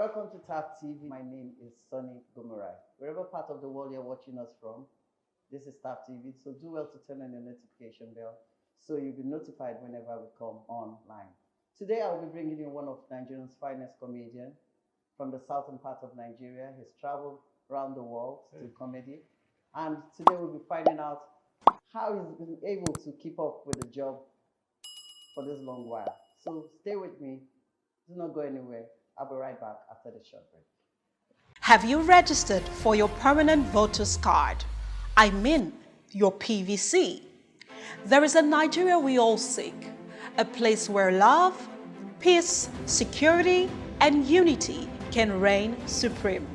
Welcome to TAP TV. My name is Sonny Gomurai. Wherever part of the world you're watching us from, this is TAP TV. So do well to turn on your notification bell so you'll be notified whenever we come online. Today I'll be bringing you one of Nigeria's finest comedians from the southern part of Nigeria. He's traveled around the world to comedy. And today we'll be finding out how he's been able to keep up with the job for this long while. So stay with me. Do not go anywhere. I'll be right back after the short break. Have you registered for your permanent voter's card? I mean, your PVC. There is a Nigeria we all seek, a place where love, peace, security, and unity can reign supreme.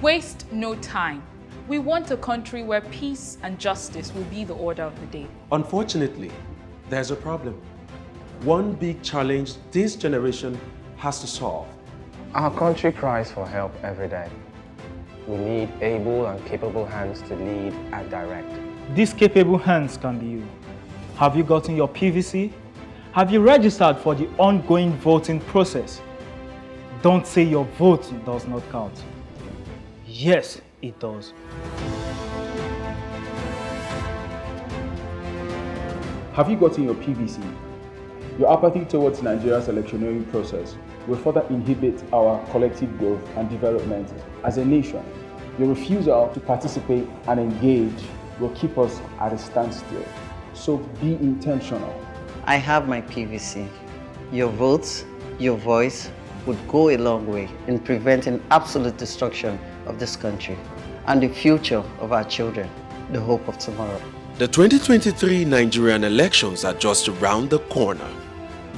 Waste no time. We want a country where peace and justice will be the order of the day. Unfortunately, there's a problem. One big challenge this generation has to solve. Our country cries for help every day. We need able and capable hands to lead and direct. These capable hands can be you. Have you gotten your PVC? Have you registered for the ongoing voting process? Don't say your vote does not count. Yes, it does. Have you gotten your PVC? Your apathy towards Nigeria's electioneering process will further inhibit our collective growth and development as a nation. Your refusal to participate and engage will keep us at a standstill. So be intentional. I have my PVC. Your votes, your voice would go a long way in preventing absolute destruction of this country and the future of our children, the hope of tomorrow. The 2023 Nigerian elections are just around the corner.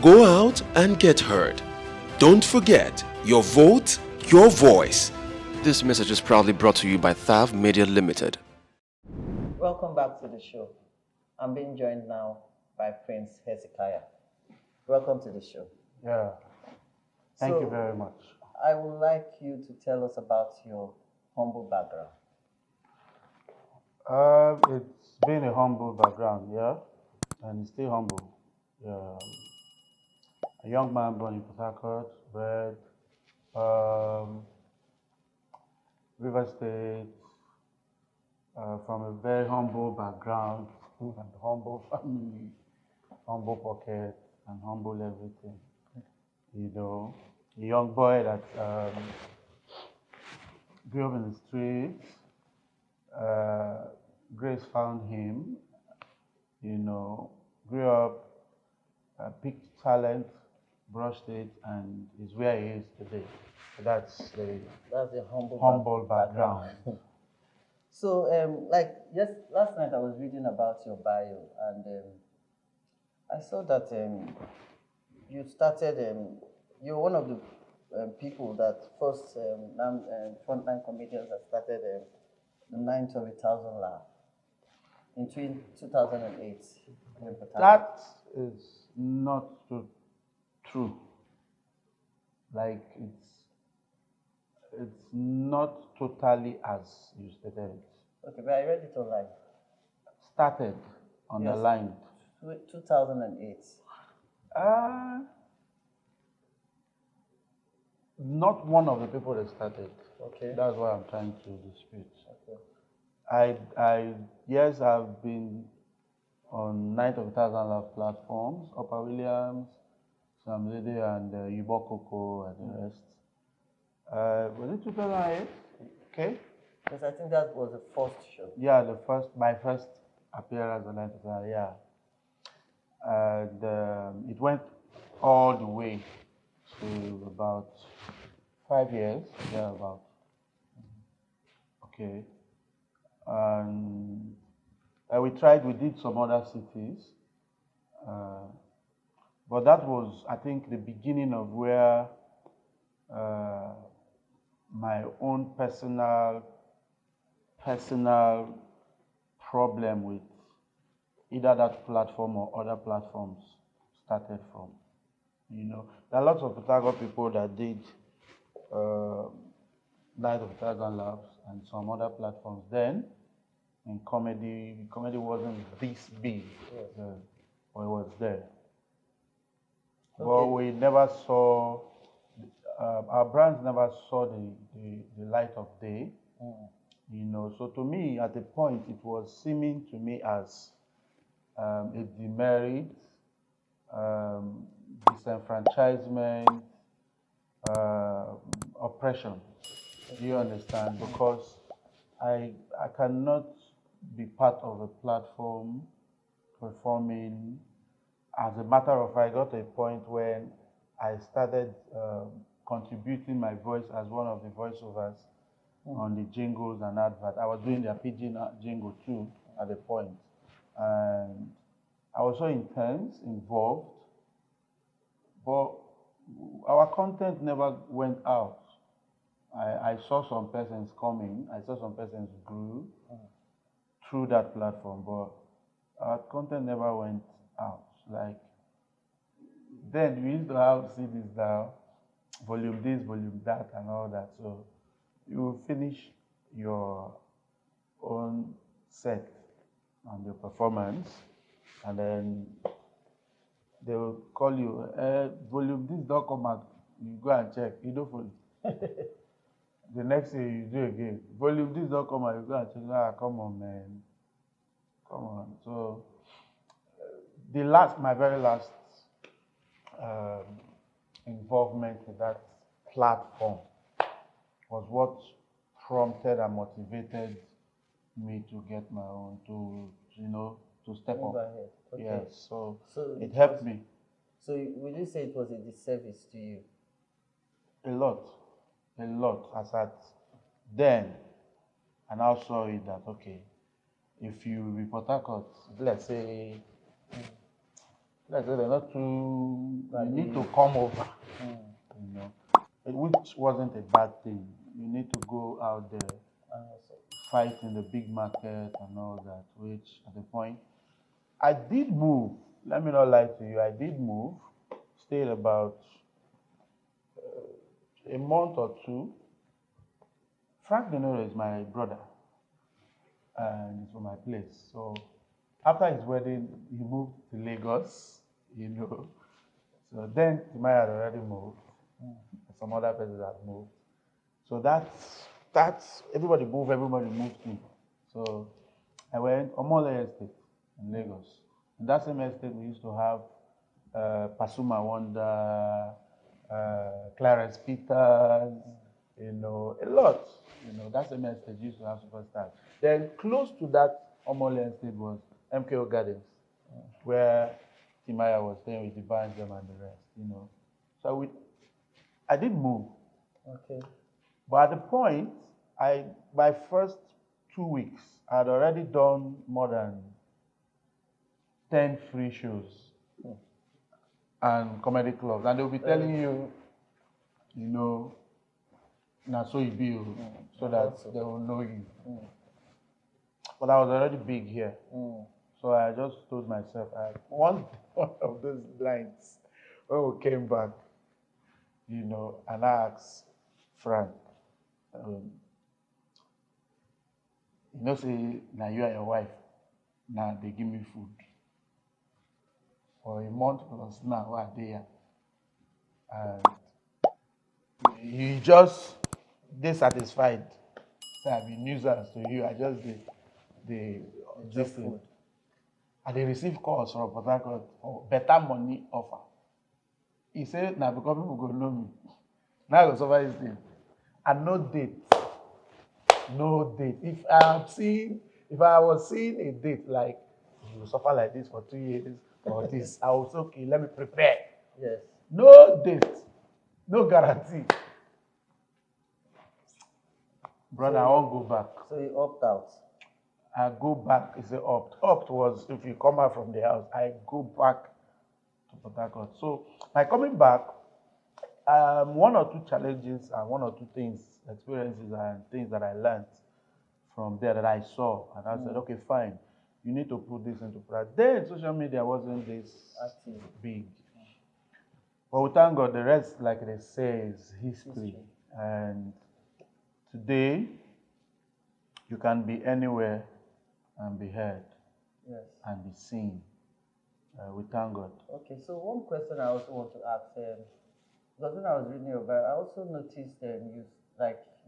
Go out and get heard. Don't forget, your vote, your voice. This message is proudly brought to you by THAV Media Limited. Welcome back to the show. I'm being joined now by Prince Hezekiah. Welcome to the show. Yeah, thank you very much. I would like you to tell us about your humble background. It's been a humble background, yeah, and it's still humble. A young man born in Harcourt, bred, River State, from a very humble background, and humble family, humble pocket, and humble everything. You know, a young boy that grew up in the streets. Grace found him, you know, grew up, picked talent, brushed it, and is where he is today. So that's the humble background. So, last night I was reading about your bio, and I saw that you started, you're one of the people that first frontline comedians that started the 9 to 1,000 Laugh in 2008. That is not so true. Like it's not totally as you stated it. Okay, but I read it online. Started on the line. 2008. Not one of the people that started. Okay. That's what I'm trying to dispute. Okay. Yes, I've been on Night of 1,000 Laugh platforms, Upper Williams, Sam Lady, and Yubo Coco, and the rest. Was it 2008? Okay. Because I think that was the first show. Yeah, my first appearance on Night of 1,000, yeah. And it went all the way to about 5 years, yeah, about. Okay. And we did some other cities. But that was, I think, the beginning of where my own personal problem with either that platform or other platforms started from. You know, there are lots of Pythagorean people that did Night of 1,000 Laughs and some other platforms then. And comedy wasn't this big, but it was there. Okay. But we never saw our brands never saw the light of day. You know, so to me, at the point, it was seeming to me as a demerit, disenfranchisement, oppression. Do you understand? Because I cannot be part of a platform performing. As a matter of fact, I got to a point when I started contributing my voice as one of the voiceovers on the jingles and advert. I was doing their pidgin jingle too at a point. And I was so intense, involved, but our content never went out. I saw some persons coming, I saw some persons grew through that platform, but our content never went out. Like, then we used to have CDs now, volume this, volume that, and all that. So you will finish your own set and your performance, and then they will call you, volume this don't come out. You go and check. You don't follow. The next thing you do again, volume this don't come out. You go and check. Ah, come on, man. Come on. So my very last involvement with that platform was what prompted and motivated me to get my own, to step up. Ahead. Okay. Yes, so it it helped was, me So would you say it was a disservice to you? a lot. As at then, and I saw it that okay, if you report Harcourt, let's say they're not too, you need to come over, you know, which wasn't a bad thing. You need to go out there, fight in the big market and all that, which at the point, I did move. Let me not lie to you, I did move, stayed about a month or two. Frank Denoro is my brother, and he's from my place. So after his wedding, he moved to Lagos, you know. So then Timaya had already moved. Some other persons had moved. So that's everybody moved in. So I went Omole Estate in Lagos. In that same estate, we used to have Pasuma Wonder, Clarence Peters, you know, a lot. You know, that same estate used to have superstars. Then close to that Omole Estate was MKO Gardens, where Timaya was staying with the bands and the rest, you know. So I did move. Okay. But at the point, my first 2 weeks, I had already done more than 10 free shows and comedy clubs. And they'll be telling you, you know, now so you be, so that they will know you. But I was already big here. So I just told myself, one of those nights when we came back, you know, and I asked Frank, you know, say, now you and your wife, now they give me food. For a month plus now, we're there. And you just, they satisfied. So I've been nuisance to you. I just did this thing. And they receive calls from Port Harcourt for better money offer. He said, now because people go know me. Now I go suffer this thing. And no date. No date. If I was seeing a date like, you will suffer like this for 2 years or this, I was okay, let me prepare. Yes. No date. No guarantee. Brother, I won't go back. So you opt out? I go back, it's an opt. Opt was if you come out from the house, I go back to Port Harcourt. So by coming back, one or two challenges and one or two things, experiences and things that I learned from there that I saw. And I said, okay, fine. You need to put this into practice. Then social media wasn't this big. But we thank God, the rest, like they say, is history. And today, you can be anywhere and be heard and be seen. We thank God. Okay, so one question I also want to ask, Because when I was reading about, I also noticed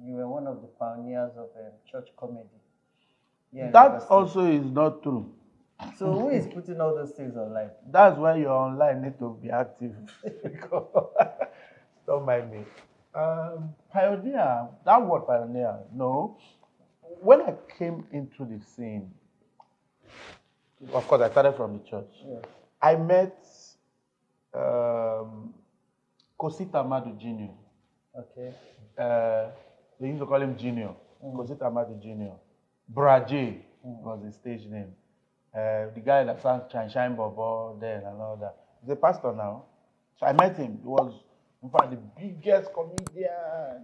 you were one of the pioneers of church comedy. Yeah, That also is not true. So who is putting all those things online? That's why you're online need to be active. Don't mind me. Pioneer, that word pioneer, no. When I came into the scene, of course, I started from the church. Yes. I met Kosita Madu Jr. Okay. They used to call him Junior. Kosita Madu Jr. Braje was his stage name. The guy that sang Shine Shine Bobo then and all that. He's a pastor now. So I met him. He was, in fact, the biggest comedian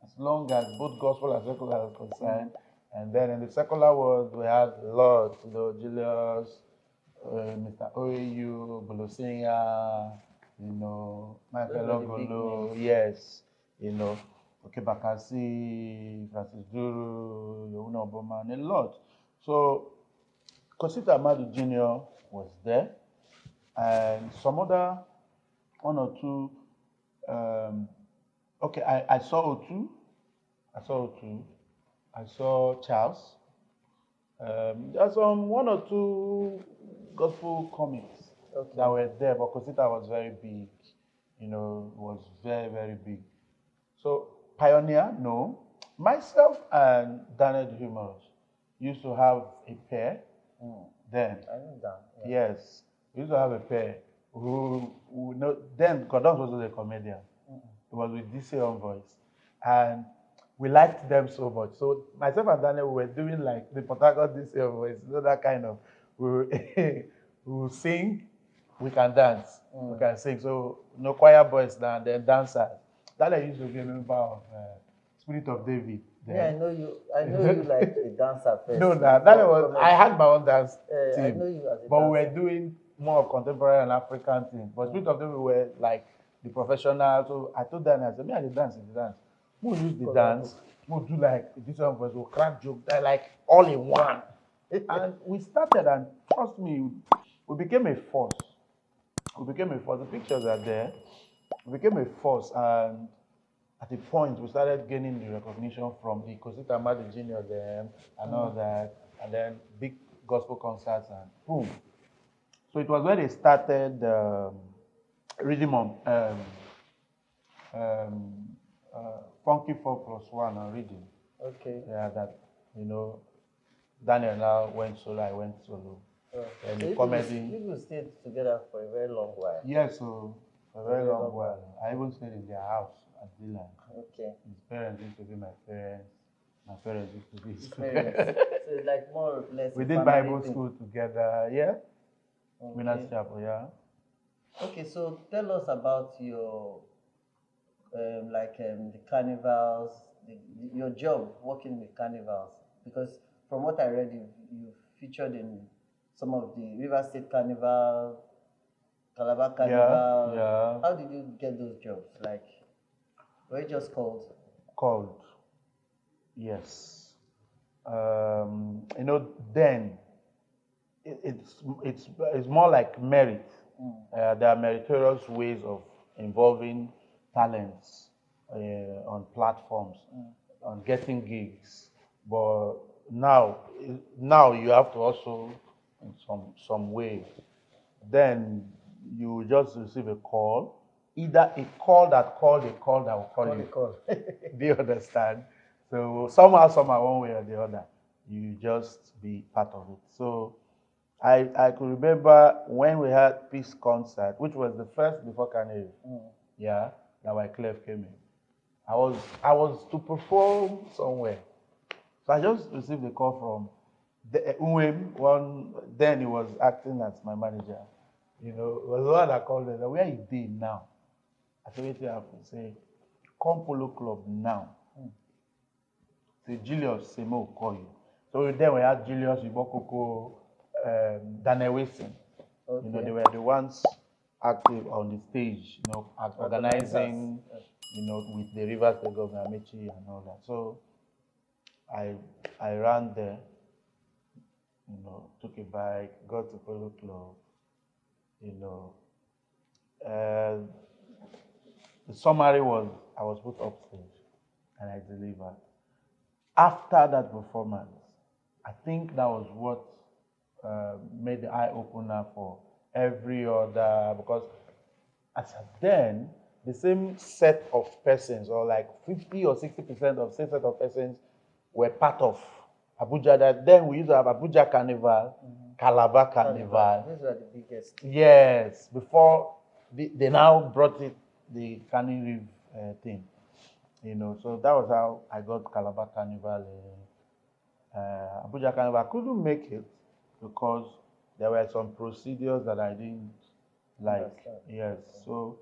as long as both gospel and secular are concerned. And then in the secular world, we had lots, Julius, Mr. OAU, Bolosinya, Michael Ogolo, yes, Okay Bakasi, Francis Duru, Yohuna Obama, and a lot. So Kosita Amadu Jr. was there, and some other one or two. I saw O2. I saw Charles. There's one or two gospel comics that were there, but Kosita was very big. Was very, very big. So Pioneer, no. Myself and Daniel the Humorous used to have a pair. Then. I know that. Yeah. Yes. We used to have a pair who then Gordon was also a comedian. It was with DC on voice. And we liked them so much. So myself and Daniel were doing like the Port Harcourt DC on voice, that kind of, we will sing, we can dance, we can sing. So choir boys now, then dancers. Daniel used to be a member of Spirit of David. Then. Yeah, I know you like a dancer first. No, that was, I had my own dance team. I know you as a but dancer. we were doing more of contemporary and African things. But Spirit of David were like the professional. So I told Daniel, I said, me and the dance. We'll use the dance. We'll do like this one voice. We'll crack joke. They're like all in one. And we started, and trust me, we became a force. The pictures are there. We became a force, and at a point, we started gaining the recognition from the Kosita Madu Jr. them and all that, and then big gospel concerts, and boom. So it was where they started reading on Funky 4+1 on reading. Okay. Yeah, that, Daniel now went solo, I went solo. And the comedy. People stayed together for a very long while. Yes, so for a very long while. I even stayed in their house at Dylan. Okay. His parents used to be my parents. My parents used to be his parents. So it's like more or less. We did Bible school together, yeah. Okay. Winners Chapel, yeah. Okay, so tell us about your the carnivals, your job working with carnivals, because from what I read, you featured in some of the River State Carnival, Calabar Carnival. Yeah. How did you get those jobs? Like, were you just called? Called, yes. Then it's more like merit. There are meritorious ways of involving talents on platforms, on getting gigs. But now you have to also, in some way, then you just receive a call, either a call that called a call that will call you. Do you understand? So somehow, one way or the other, you just be part of it. So I could remember when we had Peace Concert, which was the first before Carnival. Yeah, that Wyclef came in. I was to perform somewhere. So I just received a call from the one. Then he was acting as my manager. It was the one that called me. Where you did now? I said, "What you have to say? Come Polo Club now." Say Julius Semo will call you. So then we had Julius Ibokoko, Daniel Wilson. Okay. They were the ones active on the stage, organizing, with the River State Governor Amechi and all that. So I ran there, took a bike, got to Polo Club, the summary was I was put upstage and I delivered. After that performance, I think that was what made the eye opener for every other, because as at then, the same set of persons, or like 50 or 60% of same set of persons, were part of Abuja. That then we used to have Abuja Carnival, Calabar Carnival. These were the biggest. Yes, before they now brought it, the Canning Reef thing. You know, so that was how I got Calabar Carnival. Abuja Carnival. I couldn't make it because there were some procedures that I didn't like. Yes, so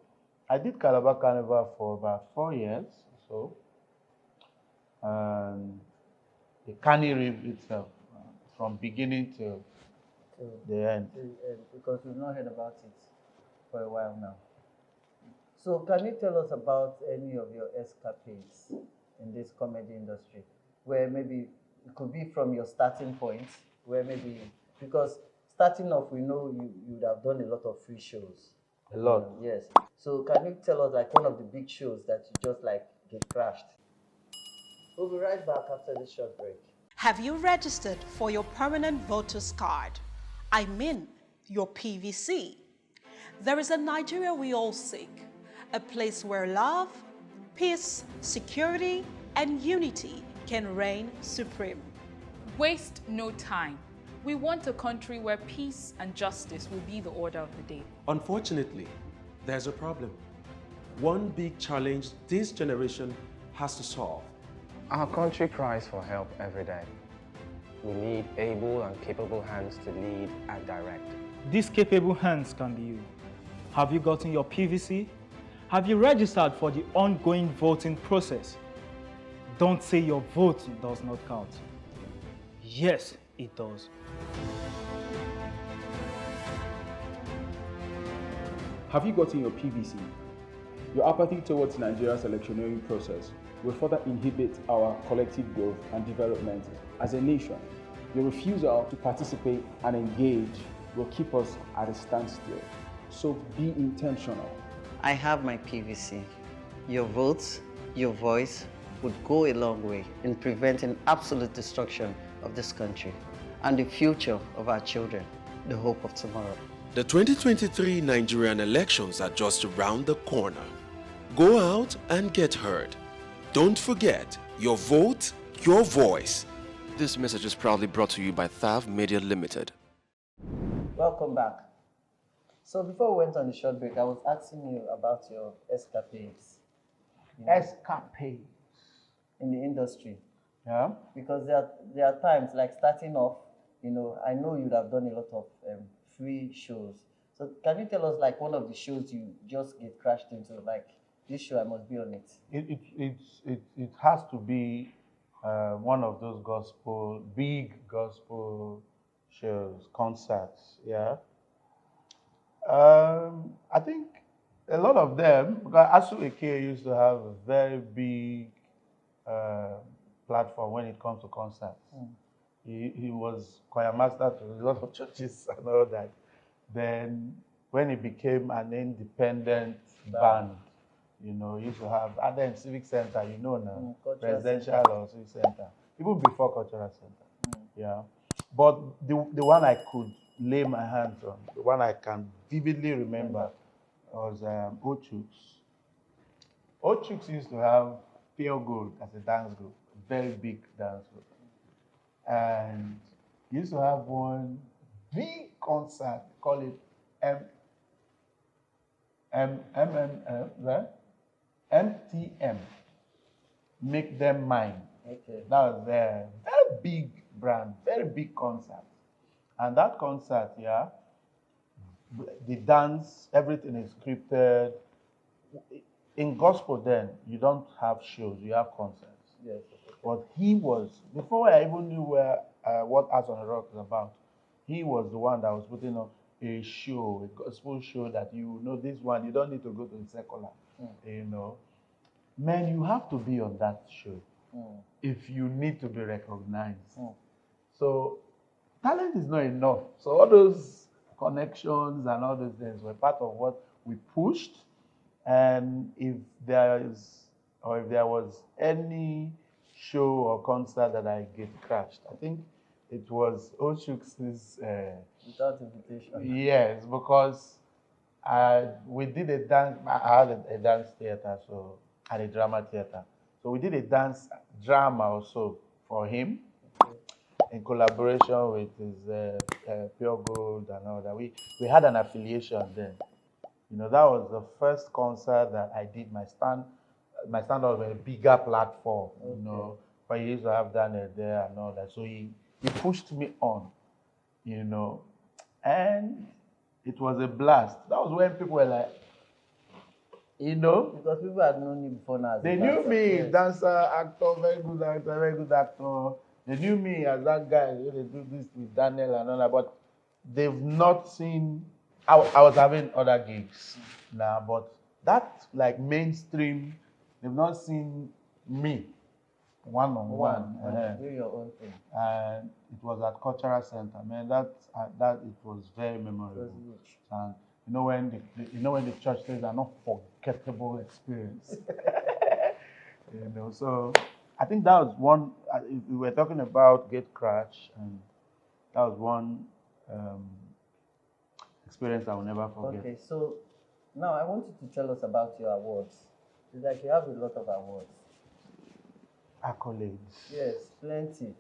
I did Calabar Carnival for about 4 years. So, and the Canning Reef itself, from beginning to the end. Because we've not heard about it for a while now. So can you tell us about any of your escapades in this comedy industry, where maybe it could be from your starting point, where maybe, because starting off, we know you would have done a lot of free shows. A lot. Yes. So can you tell us like one of the big shows that you just like get crashed? We'll be right back after this short break. Have you registered for your permanent voter's card? I mean, your PVC. There is a Nigeria we all seek, a place where love, peace, security, and unity can reign supreme. Waste no time. We want a country where peace and justice will be the order of the day. Unfortunately, there's a problem. One big challenge this generation has to solve. Our country cries for help every day. We need able and capable hands to lead and direct. These capable hands can be you. Have you gotten your PVC? Have you registered for the ongoing voting process? Don't say your vote does not count. Yes, it does. Have you gotten your PVC? Your apathy towards Nigeria's electioneering process will further inhibit our collective growth and development as a nation. Your refusal to participate and engage will keep us at a standstill. So be intentional. I have my PVC. Your votes, your voice would go a long way in preventing absolute destruction of this country and the future of our children, the hope of tomorrow. The 2023 Nigerian elections are just around the corner. Go out and get heard. Don't forget, your vote, your voice. This message is proudly brought to you by Thav Media Limited. Welcome back. So before we went on the short break, I was asking you about your escapades. Escapades. In the industry. Yeah. Because there are times, like starting off, you know, I know you'd have done a lot of free shows. So can you tell us like one of the shows you just get crashed into, like this show I must be on it? It has to be one of those big gospel shows, concerts, yeah. I think a lot of them, because Hezekiah used to have a very big platform when it comes to concerts. He was choir master to a lot of churches and all that. Then when he became an independent band, you know, he used to have other in Civic Center, you know now, Presidential or Civic Center, even before Cultural Center. Yeah. But the one I could lay my hands on, the one I can vividly remember was Ochuks. Ochuks used to have Pure Gold as a dance group, a very big dance group. And used to have one big concert, call it MTM, Make Them Mine. Okay. That was a very big brand, very big concert. And that concert, yeah, the dance, everything is scripted. In gospel then, you don't have shows, you have concerts. Yes. But he was, before I even knew what Arts on the Rock is about, he was the one that was putting up a show, a gospel show that you know this one, you don't need to go to the secular, you know. Man, you have to be on that show if you need to be recognized. So talent is not enough. So all those connections and all those things were part of what we pushed. And if there was any show or concert that I get crashed, I think it was Oshuk's. Without invitation. Yes, because we did a dance. I had a dance theater, so at a drama theater. So we did a dance drama also for him in collaboration with his Pure Gold and all that. We had an affiliation then. You know, that was the first concert that I did. My stand on a bigger platform. You know, but he used to have Daniel there and all that. So he pushed me on. You know, and it was a blast. That was when people were like, you know, Because people had known you before now. they knew me, dancer, actor, very good actor. They knew me as that guy. They do this with Daniel and all that, but they've not seen. I was having other gigs now, but that like mainstream, they've not seen me one-on-one. Do your own thing. And it was at Cultural Center. Man, that it was very memorable. And you know when the church says an unforgettable experience. You know, so I think that was one. We were talking about Gate Crash, and that was one experience I will never forget. Okay, so now I want you to tell us about your awards. It's like you have a lot of awards. Accolades. Yes, plenty.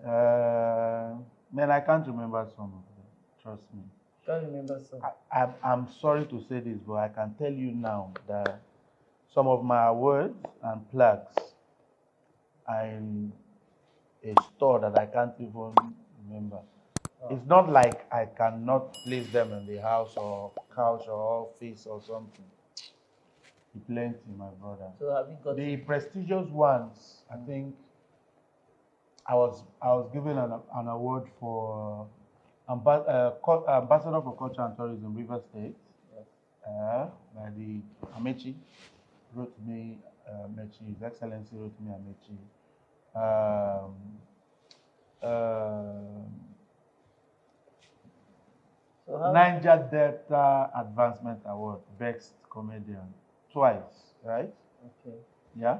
Man, I can't remember some of them. Trust me. Can't remember some. I'm sorry to say this, but I can tell you now that some of my awards and plaques are in a store that I can't even remember. It's not like I cannot place them in the house or couch or office or something. Plenty, my brother. So have you got The prestigious ones? I think I was given an award for Ambassador for Culture and Tourism, River State. Yes. By the Amechi, wrote me Amechi, His Excellency wrote me Amechi. Niger Delta Advancement Award, Best Comedian, twice, right? Okay. Yeah.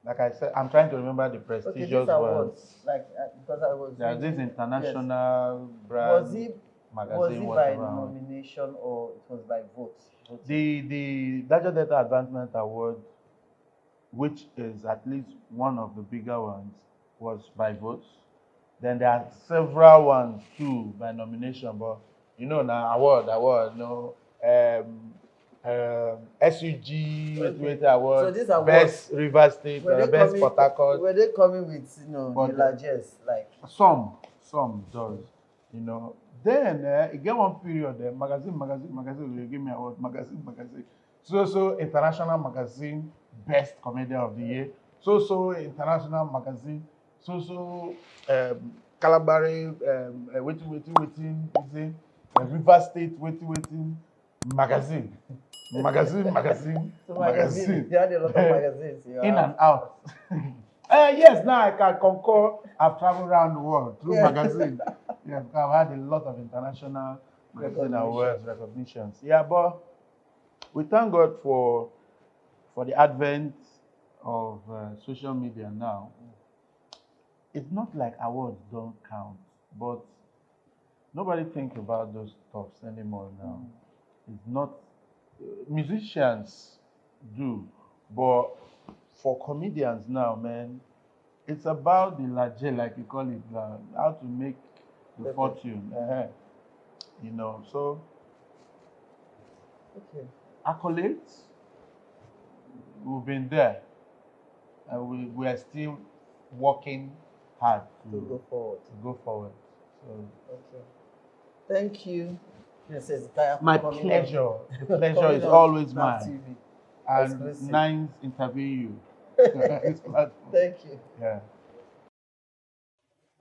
Like I said, I'm trying to remember the prestigious ones. Like because I was. There's this international brand. Was it magazine, by nomination or it was by votes? The Niger Delta Advancement Award, which is at least one of the bigger ones, was by votes. Then there are several ones too by nomination, but you know now award, no SUG award, so these awards, Best River State, Best Port Harcourt. Were they coming with the largest like? Some does, you know. Then it get one period there, magazine will give me award, magazine. So international magazine, Best Comedian of the Year. So international magazine. So Calabari, waiting, River State, waiting, magazine. So magazine. You had a lot of magazines. In and out. Yes, now I can concur. I've traveled around the world through magazine. Yeah, I've had a lot of international magazine awards, recognitions. Yeah, but we thank God for the advent of social media now. It's not like awards don't count, but nobody thinks about those stuffs anymore now. It's not, musicians do, but for comedians now, man, it's about the largesse, like you call it, how to make the fortune. You know, so accolades, we've been there, and we are still working hard to go forward. So, thank you, Mr. Hezekiah. My pleasure. The pleasure is always mine. And nice interviewing you. Thank you. Yeah.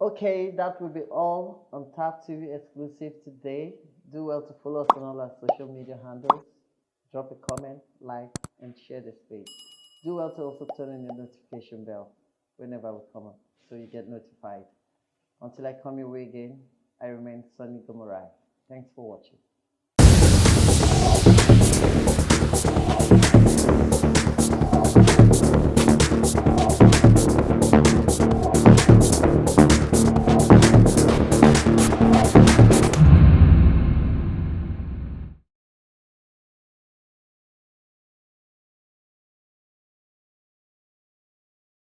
Okay, that will be all on TAP TV exclusive today. Do well to follow us on all our social media handles. Drop a comment, like, and share this page. Do well to also turn on the notification bell whenever we come up so you get notified. Until I come your way again, I remain Sonny Gomorai. Thanks for watching.